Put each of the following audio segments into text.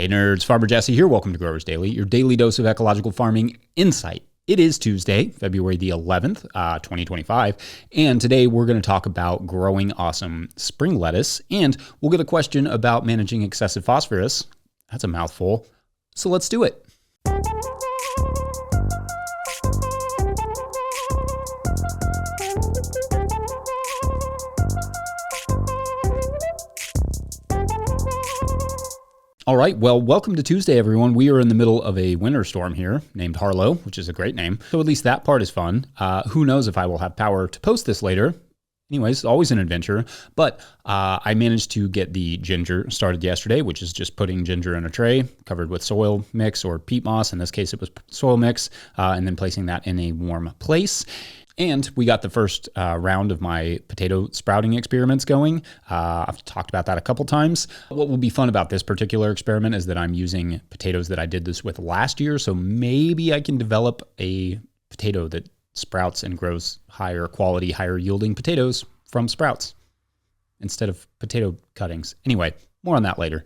Hey nerds, Farmer Jesse here. Welcome to Growers Daily, your daily dose of ecological farming insight. It is Tuesday, February the 11th, 2025, and today we're going to talk about growing awesome spring lettuce, and we'll get a question about managing excessive phosphorus. That's a mouthful, so let's do it. All right, well, welcome to Tuesday, everyone. We are in the middle of a winter storm here named Harlow, which is a great name. So at least that part is fun. Who knows if I will have power to post this later. Anyways, always an adventure. But I managed to get the ginger started yesterday, which is just putting ginger in a tray covered with soil mix or peat moss. In this case, it was soil mix, and then placing that in a warm place. And we got the first round of my potato sprouting experiments going. I've talked about that a couple times. What will be fun about this particular experiment is that I'm using potatoes that I did this with last year. So maybe I can develop a potato that sprouts and grows higher quality, higher yielding potatoes from sprouts instead of potato cuttings. Anyway, more on that later.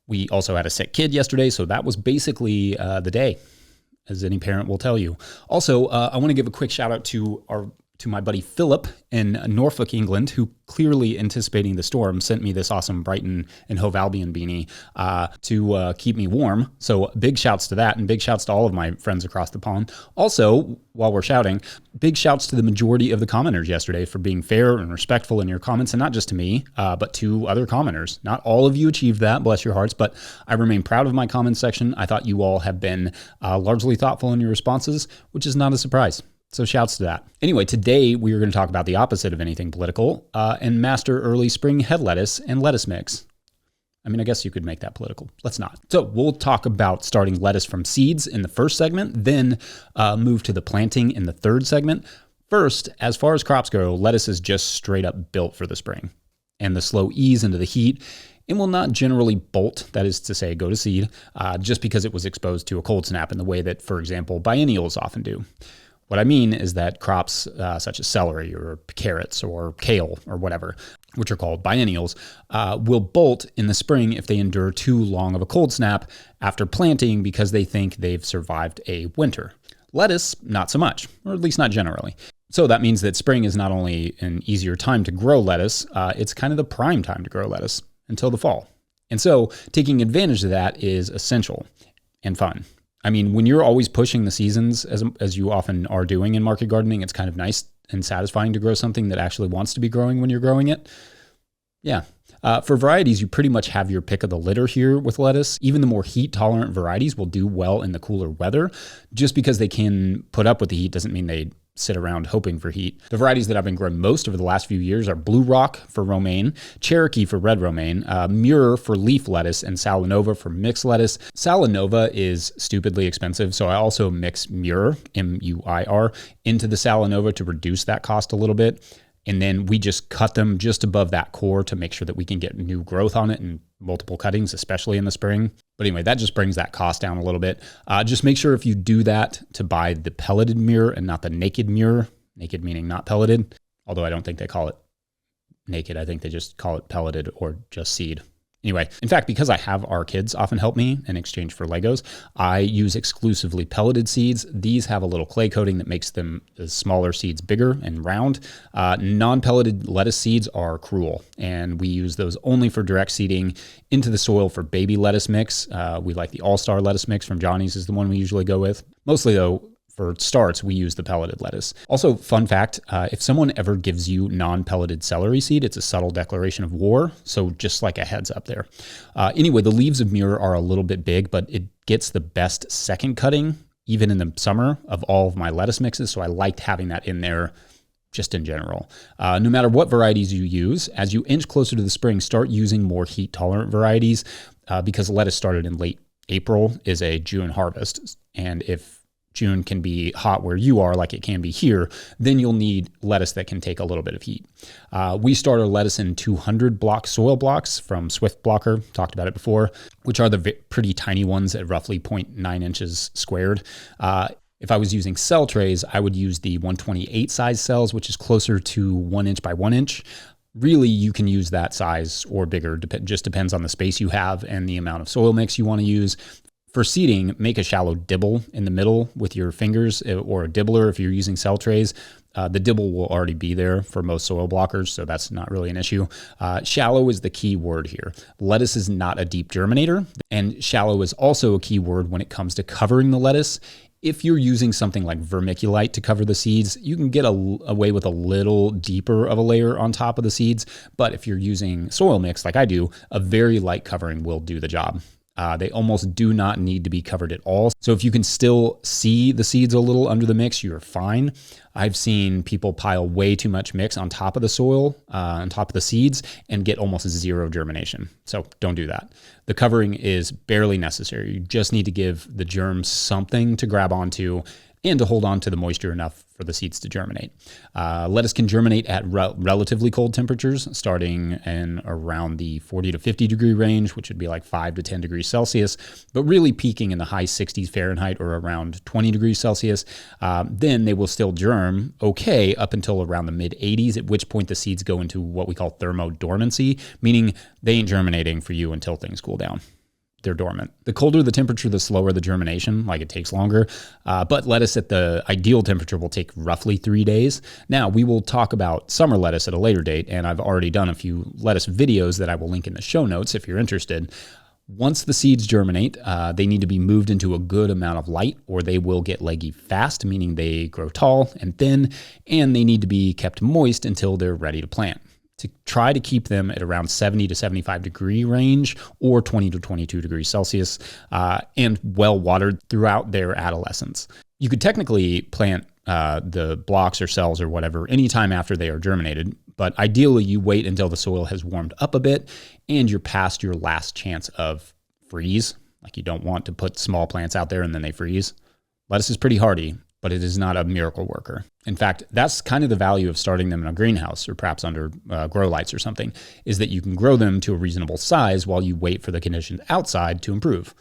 We also had a sick kid yesterday, so that was basically the day, as any parent will tell you. Also, I want to give a quick shout out to my buddy Philip in Norfolk, England, who clearly anticipating the storm sent me this awesome Brighton and Hove Albion beanie to keep me warm. So big shouts to that, and big shouts to all of my friends across the pond. Also, while we're shouting, big shouts to the majority of the commenters yesterday for being fair and respectful in your comments, and not just to me, but to other commenters. Not all of you achieved that, bless your hearts, but I remain proud of my comment section. I thought you all have been largely thoughtful in your responses, which is not a surprise. So shouts to that. Anyway, today we are going to talk about the opposite of anything political and master early spring head lettuce and lettuce mix. I mean, I guess you could make that political. Let's not. So we'll talk about starting lettuce from seeds in the first segment, then move to the planting in the third segment. First, as far as crops go, lettuce is just straight up built for the spring and the slow ease into the heat. It will not generally bolt, that is to say, go to seed, just because it was exposed to a cold snap in the way that, for example, biennials often do. What I mean is that crops such as celery or carrots or kale or whatever, which are called biennials, will bolt in the spring if they endure too long of a cold snap after planting because they think they've survived a winter. Lettuce, not so much, or at least not generally. So that means that spring is not only an easier time to grow lettuce, it's kind of the prime time to grow lettuce until the fall. And so taking advantage of that is essential and fun. I mean, when you're always pushing the seasons, as you often are doing in market gardening, it's kind of nice and satisfying to grow something that actually wants to be growing when you're growing it. Yeah. For varieties, you pretty much have your pick of the litter here with lettuce. Even the more heat-tolerant varieties will do well in the cooler weather. Just because they can put up with the heat doesn't mean they sit around hoping for heat. The varieties that I've been growing most over the last few years are Blue Rock for romaine, Cherokee for red romaine, Muir for leaf lettuce, and Salanova for mixed lettuce. Salanova is stupidly expensive, so I also mix Muir, M-U-I-R, into the Salanova to reduce that cost a little bit. And then we just cut them just above that core to make sure that we can get new growth on it and multiple cuttings, especially in the spring. But anyway, that just brings that cost down a little bit. Just make sure if you do that to buy the pelleted Muir and not the naked Muir, naked meaning not pelleted, although I don't think they call it naked. I think they just call it pelleted or just seed. Anyway, in fact, because I have our kids often help me in exchange for Legos, I use exclusively pelleted seeds. These have a little clay coating that makes them the smaller seeds bigger and round. Non-pelleted lettuce seeds are cruel, and we use those only for direct seeding into the soil for baby lettuce mix. We like the All-Star lettuce mix from Johnny's is the one we usually go with. Mostly, though, for starts, we use the pelleted lettuce. Also, fun fact, if someone ever gives you non-pelleted celery seed, it's a subtle declaration of war, so just like a heads up there. Anyway, the leaves of Muir are a little bit big, but it gets the best second cutting, even in the summer, of all of my lettuce mixes, so I liked having that in there just in general. No matter what varieties you use, as you inch closer to the spring, start using more heat-tolerant varieties because lettuce started in late April is a June harvest, and if June can be hot where you are, like it can be here, then you'll need lettuce that can take a little bit of heat. We start our lettuce in 200 block soil blocks from Swift Blocker, talked about it before, which are the pretty tiny ones at roughly 0.9 inches squared. If I was using cell trays, I would use the 128 size cells, which is closer to 1 inch by 1 inch. Really, you can use that size or bigger. Just depends on the space you have and the amount of soil mix you want to use. For seeding, make a shallow dibble in the middle with your fingers or a dibbler if you're using cell trays. The dibble will already be there for most soil blockers, so that's not really an issue. Shallow is the key word here. Lettuce is not a deep germinator, and shallow is also a key word when it comes to covering the lettuce. If you're using something like vermiculite to cover the seeds, you can get away with a little deeper of a layer on top of the seeds. But if you're using soil mix like I do, a very light covering will do the job. They almost do not need to be covered at all. So if you can still see the seeds a little under the mix, you're fine. I've seen people pile way too much mix on top of the soil, on top of the seeds, and get almost zero germination. So don't do that. The covering is barely necessary. You just need to give the germs something to grab onto and to hold on to the moisture enough for the seeds to germinate. Lettuce can germinate at relatively cold temperatures, starting in around the 40 to 50 degree range, which would be like 5 to 10 degrees Celsius, but really peaking in the high 60s Fahrenheit or around 20 degrees Celsius. Then they will still germ okay up until around the mid 80s, at which point the seeds go into what we call thermodormancy, meaning they ain't germinating for you until things cool down. They're dormant. The colder the temperature, the slower the germination, like it takes longer. But lettuce at the ideal temperature will take roughly 3 days. Now, we will talk about summer lettuce at a later date, and I've already done a few lettuce videos that I will link in the show notes if you're interested. Once the seeds germinate, they need to be moved into a good amount of light or they will get leggy fast, meaning they grow tall and thin, and they need to be kept moist until they're ready to plant. To try to keep them at around 70 to 75 degree range or 20 to 22 degrees Celsius and well watered throughout their adolescence. You could technically plant the blocks or cells or whatever anytime after they are germinated, but ideally you wait until the soil has warmed up a bit and you're past your last chance of freeze. Like you don't want to put small plants out there and then they freeze. Lettuce is pretty hardy, but it is not a miracle worker. In fact, that's kind of the value of starting them in a greenhouse or perhaps under grow lights or something, is that you can grow them to a reasonable size while you wait for the conditions outside to improve.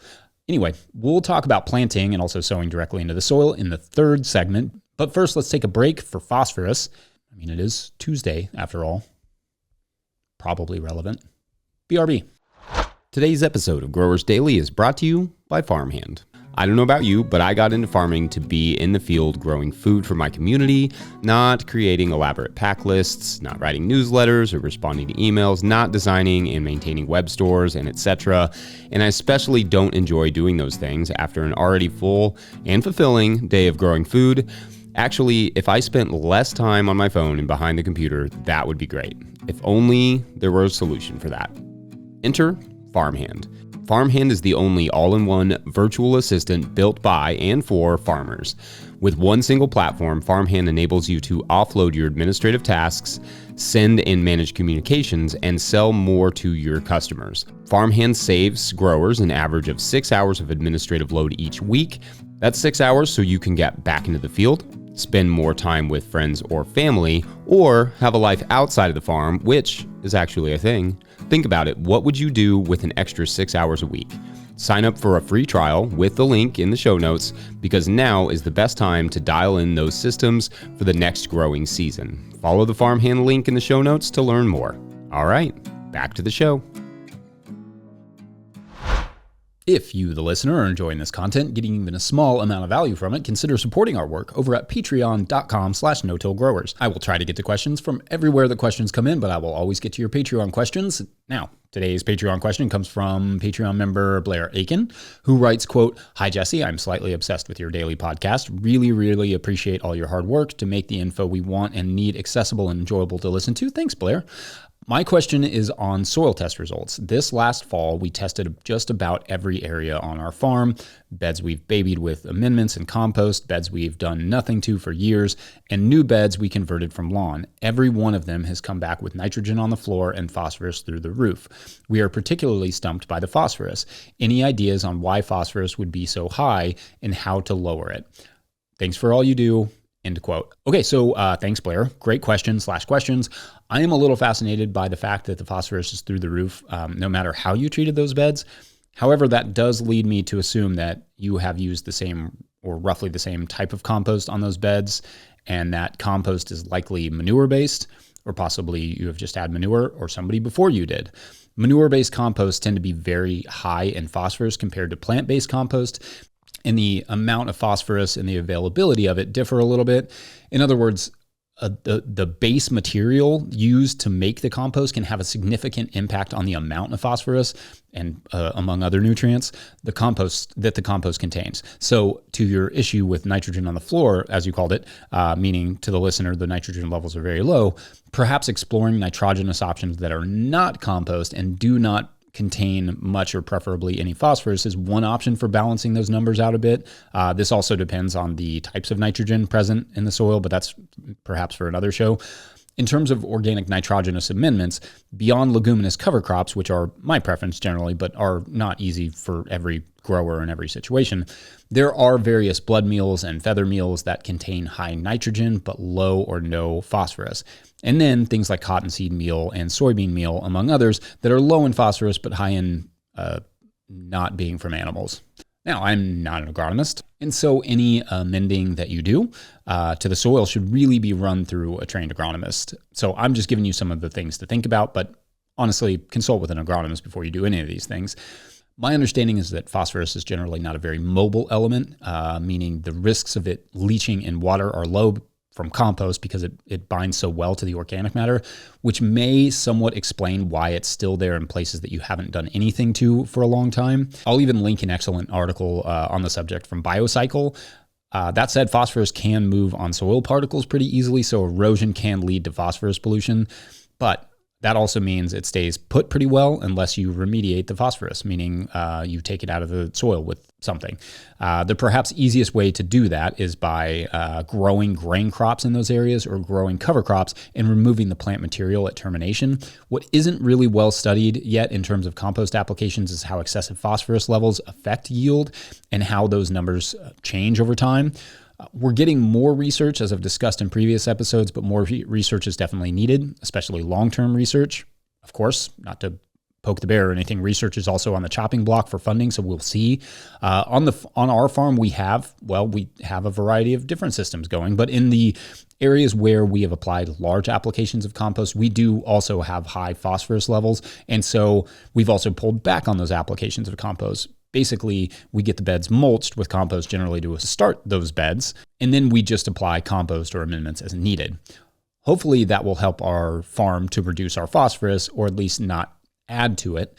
Anyway, we'll talk about planting and also sowing directly into the soil in the third segment. But first, let's take a break for phosphorus. I mean, it is Tuesday after all. Probably relevant. BRB. Today's episode of Growers Daily is brought to you by Farmhand. I don't know about you, but I got into farming to be in the field growing food for my community, not creating elaborate pack lists, not writing newsletters or responding to emails, not designing and maintaining web stores, and etc. And I especially don't enjoy doing those things after an already full and fulfilling day of growing food. Actually, if I spent less time on my phone and behind the computer, that would be great. If only there were a solution for that. Enter Farmhand. Farmhand is the only all-in-one virtual assistant built by and for farmers. With one single platform, Farmhand enables you to offload your administrative tasks, send and manage communications, and sell more to your customers. Farmhand saves growers an average of 6 hours of administrative load each week. That's 6 hours so you can get back into the field, spend more time with friends or family, or have a life outside of the farm, which is actually a thing. Think about it. What would you do with an extra 6 hours a week? Sign up for a free trial with the link in the show notes because now is the best time to dial in those systems for the next growing season. Follow the Farmhand link in the show notes to learn more. All right, back to the show. If you, the listener, are enjoying this content, getting even a small amount of value from it, consider supporting our work over at patreon.com/no-till-growers. I will try to get to questions from everywhere the questions come in, but I will always get to your Patreon questions. Now, today's Patreon question comes from Patreon member Blair Aiken, who writes, quote, "Hi, Jesse. I'm slightly obsessed with your daily podcast. Really appreciate all your hard work to make the info we want and need accessible and enjoyable to listen to. Thanks, Blair. My question is on soil test results. This last fall, we tested just about every area on our farm, beds we've babied with amendments and compost, beds we've done nothing to for years, and new beds we converted from lawn. Every one of them has come back with nitrogen on the floor and phosphorus through the roof. We are particularly stumped by the phosphorus. Any ideas on why phosphorus would be so high and how to lower it? Thanks for all you do." End quote. Okay, so thanks, Blair. Great questions. I am a little fascinated by the fact that the phosphorus is through the roof, no matter how you treated those beds. However, that does lead me to assume that you have used the same or roughly the same type of compost on those beds, and that compost is likely manure-based, or possibly you have just had manure or somebody before you did. Manure-based composts tend to be very high in phosphorus compared to plant-based compost, and the amount of phosphorus and the availability of it differ a little bit. In other words, the base material used to make the compost can have a significant impact on the amount of phosphorus and among other nutrients the compost contains. So to your issue with nitrogen on the floor, as you called it, meaning to the listener the nitrogen levels are very low, perhaps exploring nitrogenous options that are not compost and do not contain much or preferably any phosphorus is one option for balancing those numbers out a bit. This also depends on the types of nitrogen present in the soil, but that's perhaps for another show. In terms of organic nitrogenous amendments, beyond leguminous cover crops, which are my preference generally, but are not easy for every grower in every situation, there are various blood meals and feather meals that contain high nitrogen but low or no phosphorus. And then things like cottonseed meal and soybean meal, among others, that are low in phosphorus but high in not being from animals. Now, I'm not an agronomist, and so any amending that you do to the soil should really be run through a trained agronomist. So I'm just giving you some of the things to think about, but honestly, consult with an agronomist before you do any of these things. My understanding is that phosphorus is generally not a very mobile element, meaning the risks of it leaching in water are low from compost because it binds so well to the organic matter, which may somewhat explain why it's still there in places that you haven't done anything to for a long time. I'll even link an excellent article on the subject from Biocycle. That said, phosphorus can move on soil particles pretty easily, so erosion can lead to phosphorus pollution, but that also means it stays put pretty well unless you remediate the phosphorus, meaning you take it out of the soil with something. The perhaps easiest way to do that is by growing grain crops in those areas or growing cover crops and removing the plant material at termination. What isn't really well studied yet in terms of compost applications is how excessive phosphorus levels affect yield and how those numbers change over time. We're getting more research, as I've discussed in previous episodes, but more research is definitely needed, especially long-term research. Of course, not to poke the bear or anything, research is also on the chopping block for funding, so we'll see. On our farm, we have a variety of different systems going, but in the areas where we have applied large applications of compost, we do also have high phosphorus levels, and so we've also pulled back on those applications of compost. Basically, we get the beds mulched with compost generally to start those beds, and then we just apply compost or amendments as needed. Hopefully, that will help our farm to reduce our phosphorus or at least not add to it.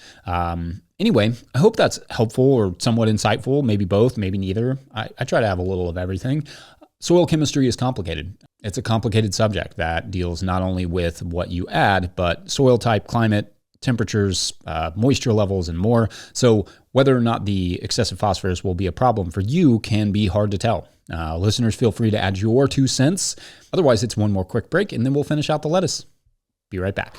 Anyway, I hope that's helpful or somewhat insightful, maybe both, maybe neither. I try to have a little of everything. Soil chemistry is complicated. It's a complicated subject that deals not only with what you add, but soil type, climate, temperatures, moisture levels, and more. So whether or not the excessive phosphorus will be a problem for you can be hard to tell. Listeners, feel free to add your 2 cents. Otherwise, it's one more quick break, and then we'll finish out the lettuce. Be right back.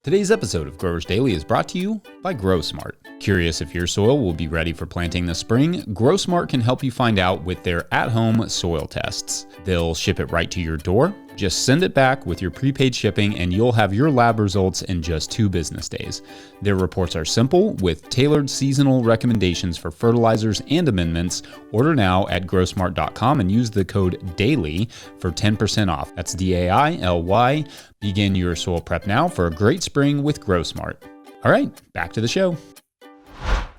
Today's episode of Growers Daily is brought to you by GrowSmart. Curious if your soil will be ready for planting this spring? GrowSmart can help you find out with their at-home soil tests. They'll ship it right to your door. Just send it back with your prepaid shipping and you'll have your lab results in just 2 business days. Their reports are simple with tailored seasonal recommendations for fertilizers and amendments. Order now at growsmart.com and use the code DAILY for 10% off. That's DAILY. Begin your soil prep now for a great spring with GrowSmart. All right, back to the show.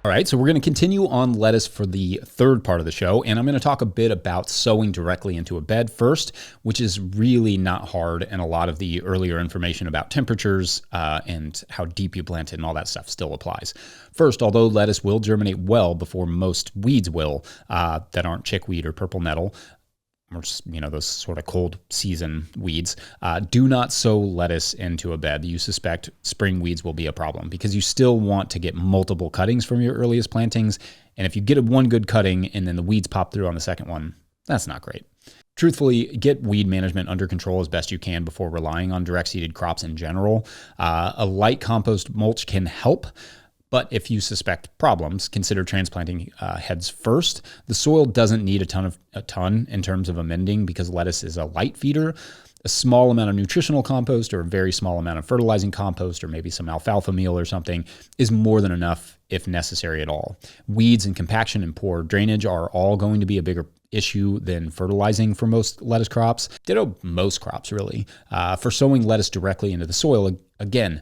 All right, so we're going to continue on lettuce for the third part of the show, and I'm going to talk a bit about sowing directly into a bed first, which is really not hard, and a lot of the earlier information about temperatures and how deep you plant it and all that stuff still applies. First, although lettuce will germinate well before most weeds will that aren't chickweed or purple nettle, or those sort of cold season weeds, do not sow lettuce into a bed. You suspect spring weeds will be a problem because you still want to get multiple cuttings from your earliest plantings. And if you get one good cutting and then the weeds pop through on the second one, that's not great. Truthfully, get weed management under control as best you can before relying on direct seeded crops in general. A light compost mulch can help. But if you suspect problems, consider transplanting heads first. The soil doesn't need a ton in terms of amending because lettuce is a light feeder. A small amount of nutritional compost or a very small amount of fertilizing compost or maybe some alfalfa meal or something is more than enough if necessary at all. Weeds and compaction and poor drainage are all going to be a bigger issue than fertilizing for most lettuce crops. Ditto most crops, really. For sowing lettuce directly into the soil, again,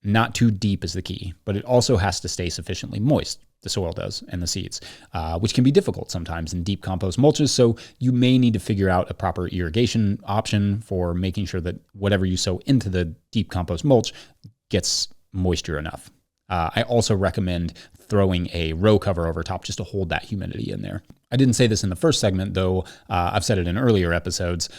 not too deep is the key, but it also has to stay sufficiently moist. The soil does, and the seeds, which can be difficult sometimes in deep compost mulches. So you may need to figure out a proper irrigation option for making sure that whatever you sow into the deep compost mulch gets moisture enough. I also recommend throwing a row cover over top just to hold that humidity in there. I didn't say this in the first segment, though I've said it in earlier episodes.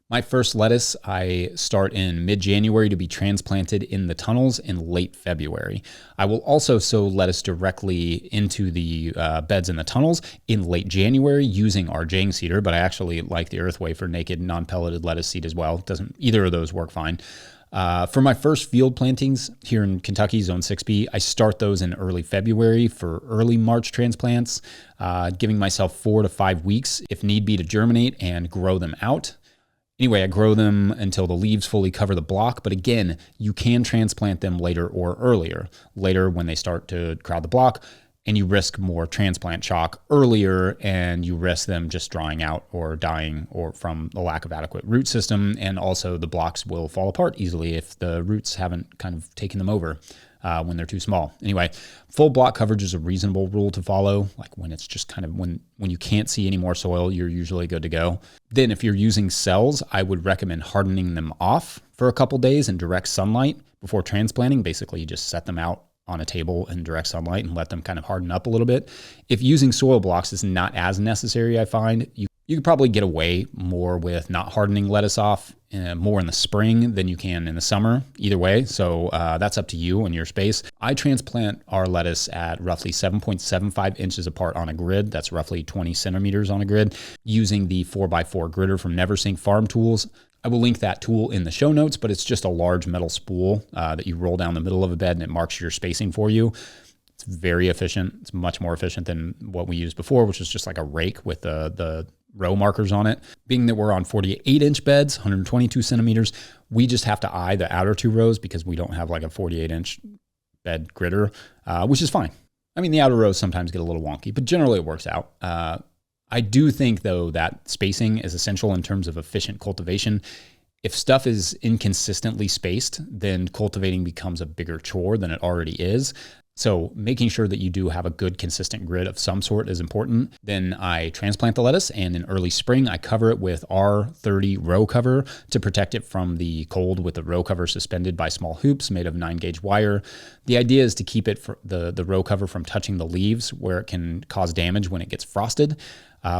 My first lettuce, I start in mid-January to be transplanted in the tunnels in late February. I will also sow lettuce directly into the beds in the tunnels in late January using our Jang seeder, but I actually like the Earthwafer naked non-pelleted lettuce seed as well. Either of those work fine. For my first field plantings here in Kentucky, Zone 6B, I start those in early February for early March transplants, giving myself 4 to 5 weeks if need be to germinate and grow them out. Anyway, I grow them until the leaves fully cover the block, but again, you can transplant them later or earlier. Later when they start to crowd the block, and you risk more transplant shock earlier, and you risk them just drying out or dying or from the lack of adequate root system, and also the blocks will fall apart easily if the roots haven't kind of taken them over. When they're too small. Anyway, full block coverage is a reasonable rule to follow. Like when it's just kind of when you can't see any more soil, you're usually good to go. Then if you're using cells, I would recommend hardening them off for a couple days in direct sunlight before transplanting. Basically, you just set them out on a table in direct sunlight and let them kind of harden up a little bit. If using soil blocks is not as necessary, I find you could probably get away more with not hardening lettuce off more in the spring than you can in the summer, either way. So that's up to you and your space. I transplant our lettuce at roughly 7.75 inches apart on a grid. That's roughly 20 centimeters on a grid using the 4x4 gritter from Neversink Farm Tools. I will link that tool in the show notes, but it's just a large metal spool that you roll down the middle of a bed and it marks your spacing for you. It's very efficient. It's much more efficient than what we used before, which was just like a rake with the row markers on it. Being that we're on 48-inch beds, 122 centimeters, we just have to eye the outer 2 rows because we don't have like a 48-inch bed gritter, which is fine. I mean, the outer rows sometimes get a little wonky, but generally it works out. I do think, though, that spacing is essential in terms of efficient cultivation. If stuff is inconsistently spaced, then cultivating becomes a bigger chore than it already is. So making sure that you do have a good consistent grid of some sort is important. Then I transplant the lettuce, and in early spring, I cover it with R30 row cover to protect it from the cold with the row cover suspended by small hoops made of 9-gauge wire. The idea is to keep it the row cover from touching the leaves where it can cause damage when it gets frosted.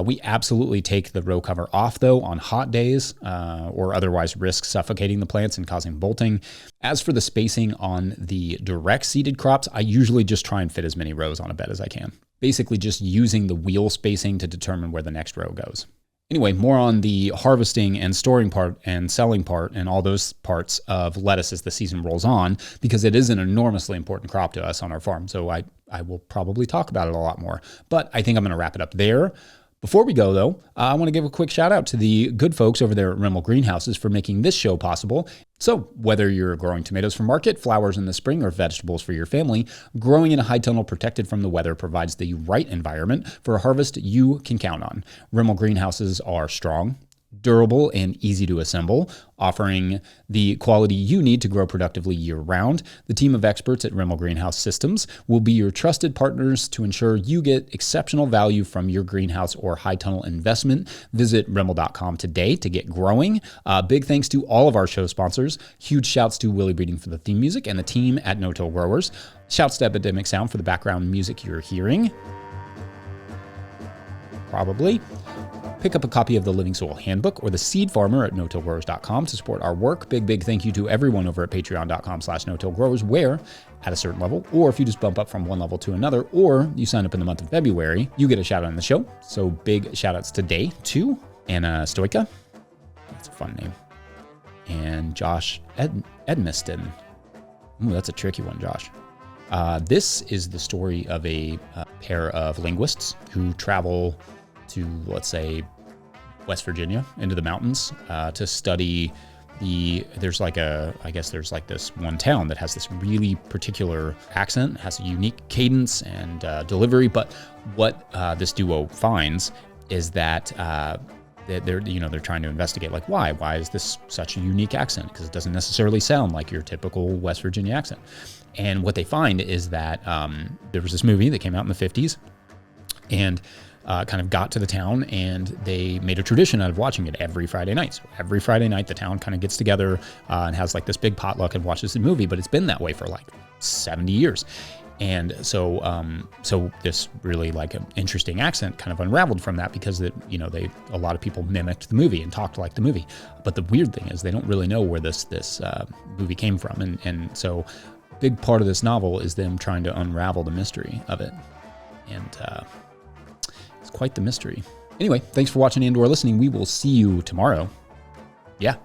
We absolutely take the row cover off, though, on hot days or otherwise risk suffocating the plants and causing bolting. As for the spacing on the direct seeded crops, I usually just try and fit as many rows on a bed as I can. Basically just using the wheel spacing to determine where the next row goes. Anyway, more on the harvesting and storing part and selling part and all those parts of lettuce as the season rolls on, because it is an enormously important crop to us on our farm. So I will probably talk about it a lot more, but I think I'm going to wrap it up there. Before we go, though, I want to give a quick shout out to the good folks over there at Rimmel Greenhouses for making this show possible. So whether you're growing tomatoes for market, flowers in the spring, or vegetables for your family, growing in a high tunnel protected from the weather provides the right environment for a harvest you can count on. Rimmel Greenhouses are strong, durable, and easy to assemble, offering the quality you need to grow productively year-round. The team of experts at Rimmel Greenhouse Systems will be your trusted partners to ensure you get exceptional value from your greenhouse or high tunnel investment. Visit Rimmel.com today to get growing. Big thanks to all of our show sponsors. Huge shouts to Willie Breeding for the theme music and the team at No-Till Growers. Shouts to Epidemic Sound for the background music you're hearing. Probably. Pick up a copy of the Living Soil Handbook or the Seed Farmer at no-tillgrowers.com to support our work. Big thank you to everyone over at patreon.com/no-tillgrowers, where at a certain level, or if you just bump up from one level to another, or you sign up in the month of February, you get a shout out on the show. So big shout outs today to Anna Stoica. That's a fun name. And Josh Edmiston. Ooh, that's a tricky one, Josh. This is the story of a pair of linguists who travel to, let's say, West Virginia into the mountains to study there's like this one town that has this really particular accent, has a unique cadence and delivery. But what this duo finds is that they're trying to investigate, like, why is this such a unique accent? Because it doesn't necessarily sound like your typical West Virginia accent. And what they find is that there was this movie that came out in the 50s and kind of got to the town, and they made a tradition out of watching it every Friday night. So every Friday night, the town kind of gets together and has like this big potluck and watches the movie, but it's been that way for like 70 years. And so this really like an interesting accent kind of unraveled from that, because a lot of people mimicked the movie and talked like the movie. But the weird thing is they don't really know where this movie came from. And so a big part of this novel is them trying to unravel the mystery of it. And it's quite the mystery. Anyway, thanks for watching and/or listening. We will see you tomorrow. Yeah.